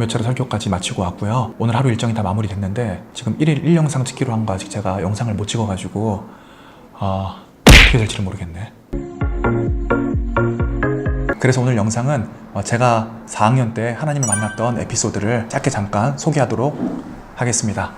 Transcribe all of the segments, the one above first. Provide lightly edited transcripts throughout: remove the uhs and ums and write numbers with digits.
차례 설교까지 마치고 왔고요. 오늘 하루 일정이 다 마무리됐는데 지금 1일 1영상 찍기로 한 거 아직 제가 영상을 못 찍어가지고 어떻게 될지를 모르겠네. 그래서 오늘 영상은 제가 4학년 때 하나님을 만났던 에피소드를 짧게 잠깐 소개하도록 하겠습니다.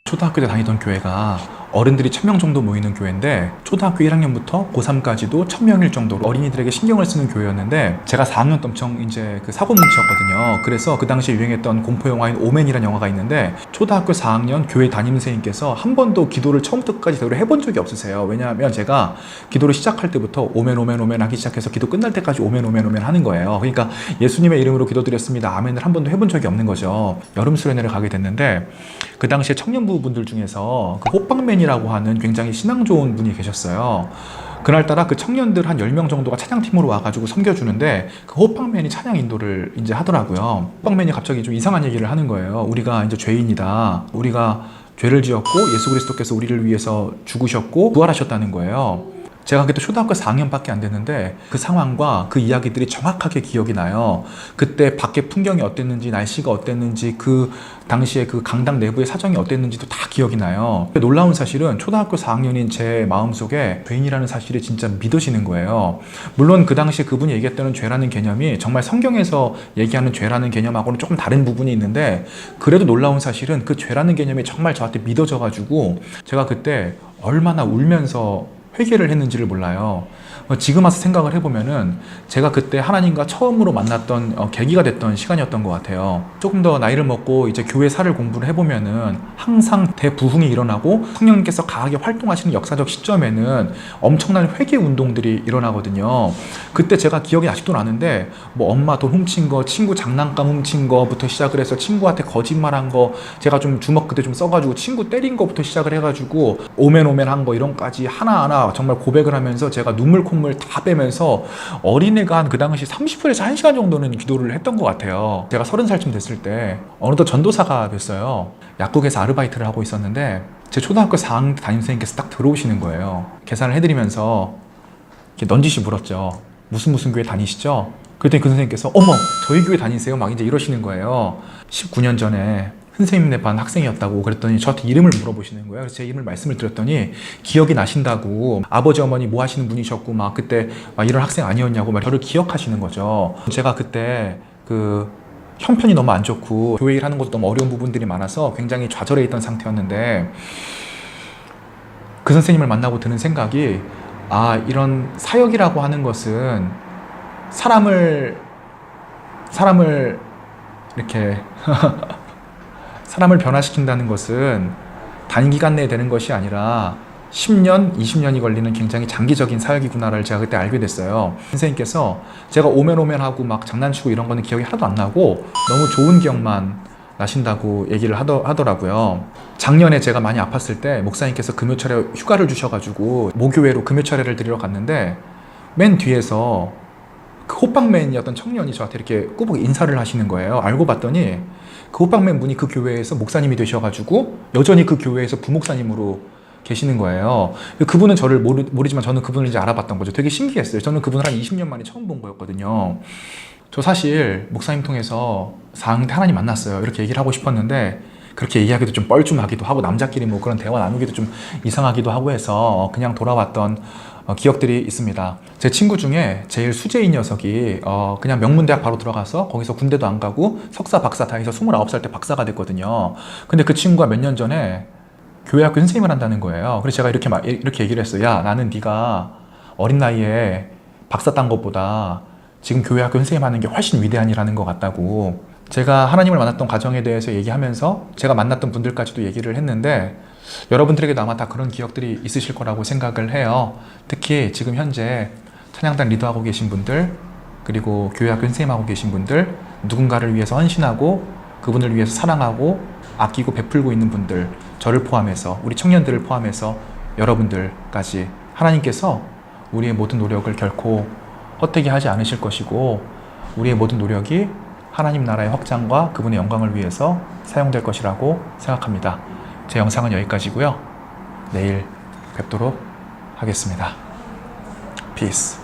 초등학교 때 다니던 교회가 어른들이 1000명 정도 모이는 교회인데 초등학교 1학년부터 고3까지도 1000명일 정도로 어린이들에게 신경을 쓰는 교회였는데 제가 4학년 때 엄청 이제 그 사고뭉치였거든요. 그래서 그 당시에 유행했던 공포영화인 오맨이라는 영화가 있는데 초등학교 4학년 교회 담임 선생님께서 한 번도 기도를 처음부터 끝까지 제대로 해본 적이 없으세요. 왜냐하면 제가 기도를 시작할 때부터 오맨 오맨 오맨 하기 시작해서 기도 끝날 때까지 오맨 오맨 오맨 하는 거예요. 그러니까 예수님의 이름으로 기도드렸습니다. 아멘을 한 번도 해본 적이 없는 거죠. 여름 수련회를 가게 됐는데 그 당시에 청년부 분들 중에서 그 호빵맨이라고 하는 굉장히 신앙 좋은 분이 계셨어요. 그날따라 그 청년들 한 10명 정도가 찬양팀으로 와가지고 섬겨주는데 그 호빵맨이 찬양 인도를 이제 하더라고요. 호빵맨이 갑자기 좀 이상한 얘기를 하는 거예요. 우리가 이제 죄인이다. 우리가 죄를 지었고 예수 그리스도께서 우리를 위해서 죽으셨고 부활하셨다는 거예요. 제가 그때 초등학교 4학년밖에 안 됐는데 그 상황과 그 이야기들이 정확하게 기억이 나요. 그때 밖에 풍경이 어땠는지 날씨가 어땠는지 그 당시에 그 강당 내부의 사정이 어땠는지도 다 기억이 나요. 놀라운 사실은 초등학교 4학년인 제 마음속에 죄인이라는 사실이 진짜 믿어지는 거예요. 물론 그 당시에 그분이 얘기했던 죄라는 개념이 정말 성경에서 얘기하는 죄라는 개념하고는 조금 다른 부분이 있는데 그래도 놀라운 사실은 그 죄라는 개념이 정말 저한테 믿어져가지고 제가 그때 얼마나 울면서 회개를 했는지를 몰라요. 지금 와서 생각을 해보면은 제가 그때 하나님과 처음으로 만났던 계기가 됐던 시간이었던 것 같아요. 조금 더 나이를 먹고 이제 교회사를 공부를 해보면은 항상 대부흥이 일어나고 성령님께서 강하게 활동하시는 역사적 시점에는 엄청난 회개 운동들이 일어나거든요. 그때 제가 기억이 아직도 나는데 뭐 엄마 돈 훔친 거, 친구 장난감 훔친 거부터 시작을 해서 친구한테 거짓말한 거, 제가 좀 주먹 그때 좀 써가지고 친구 때린 거부터 시작을 해가지고 오맨 오맨 한 거 이런 까지 하나하나 정말 고백을 하면서 제가 눈물 콧물 다 빼면서 어린애가 한 그 당시 30분에서 1시간 정도는 기도를 했던 것 같아요. 제가 30살쯤 됐을 때 어느덧 전도사가 됐어요. 약국에서 아르바이트를 하고 있었는데 제 초등학교 4학년 담임선생님께서 딱 들어오시는 거예요. 계산을 해드리면서 이렇게 넌지시 물었죠. 무슨 교회 다니시죠? 그랬더니 그 선생님께서 어머 저희 교회 다니세요? 막 이제 이러시는 거예요. 19년 전에 선생님네 반 학생이었다고 그랬더니 저한테 이름을 물어보시는 거예요. 그래서 제 이름을 말씀을 드렸더니 기억이 나신다고, 아버지 어머니 뭐 하시는 분이셨고 막 그때 막 이런 학생 아니었냐고 막 저를 기억하시는 거죠. 제가 그때 그 형편이 너무 안 좋고 교회 일 하는 것도 너무 어려운 부분들이 많아서 굉장히 좌절해 있던 상태였는데 그 선생님을 만나고 드는 생각이 이런 사역이라고 하는 것은 사람을 이렇게 사람을 변화시킨다는 것은 단기간 내에 되는 것이 아니라 10년, 20년이 걸리는 굉장히 장기적인 사역이구나를 제가 그때 알게 됐어요. 선생님께서 제가 오맨하고 막 장난치고 이런 거는 기억이 하나도 안 나고 너무 좋은 기억만 나신다고 얘기를 하더라고요. 작년에 제가 많이 아팠을 때 목사님께서 금요철에 휴가를 주셔가지고 모교회로 금요철회를 드리러 갔는데 맨 뒤에서 그 호빵맨이었던 청년이 저한테 이렇게 꾸벅 인사를 하시는 거예요. 알고 봤더니 그 호빵맨 분이 그 교회에서 목사님이 되셔가지고 여전히 그 교회에서 부목사님으로 계시는 거예요. 그분은 저를 모르지만 저는 그분을 이제 알아봤던 거죠. 되게 신기했어요. 저는 그분을 한 20년 만에 처음 본 거였거든요. 저 사실 목사님 통해서 4학년 때 하나님 만났어요. 이렇게 얘기를 하고 싶었는데 그렇게 얘기하기도 좀 뻘쭘하기도 하고 남자끼리 뭐 그런 대화 나누기도 좀 이상하기도 하고 해서 그냥 돌아왔던 기억들이 있습니다. 제 친구 중에 제일 수재인 녀석이 그냥 명문대학 바로 들어가서 거기서 군대도 안 가고 석사 박사 다 해서 29살 때 박사가 됐거든요. 근데 그 친구가 몇 년 전에 교회학교 선생님을 한다는 거예요. 그래서 제가 이렇게 얘기를 했어요. 야, 나는 네가 어린 나이에 박사 딴 것보다 지금 교회학교 선생님 하는 게 훨씬 위대한 일 하는 것 같다고. 제가 하나님을 만났던 과정에 대해서 얘기하면서 제가 만났던 분들까지도 얘기를 했는데 여러분들에게도 아마 다 그런 기억들이 있으실 거라고 생각을 해요. 특히 지금 현재 찬양단 리더하고 계신 분들, 그리고 교회학교 선생님하고 계신 분들, 누군가를 위해서 헌신하고 그분을 위해서 사랑하고 아끼고 베풀고 있는 분들, 저를 포함해서 우리 청년들을 포함해서 여러분들까지 하나님께서 우리의 모든 노력을 결코 헛되게 하지 않으실 것이고 우리의 모든 노력이 하나님 나라의 확장과 그분의 영광을 위해서 사용될 것이라고 생각합니다. 제 영상은 여기까지고요. 내일 뵙도록 하겠습니다. Peace.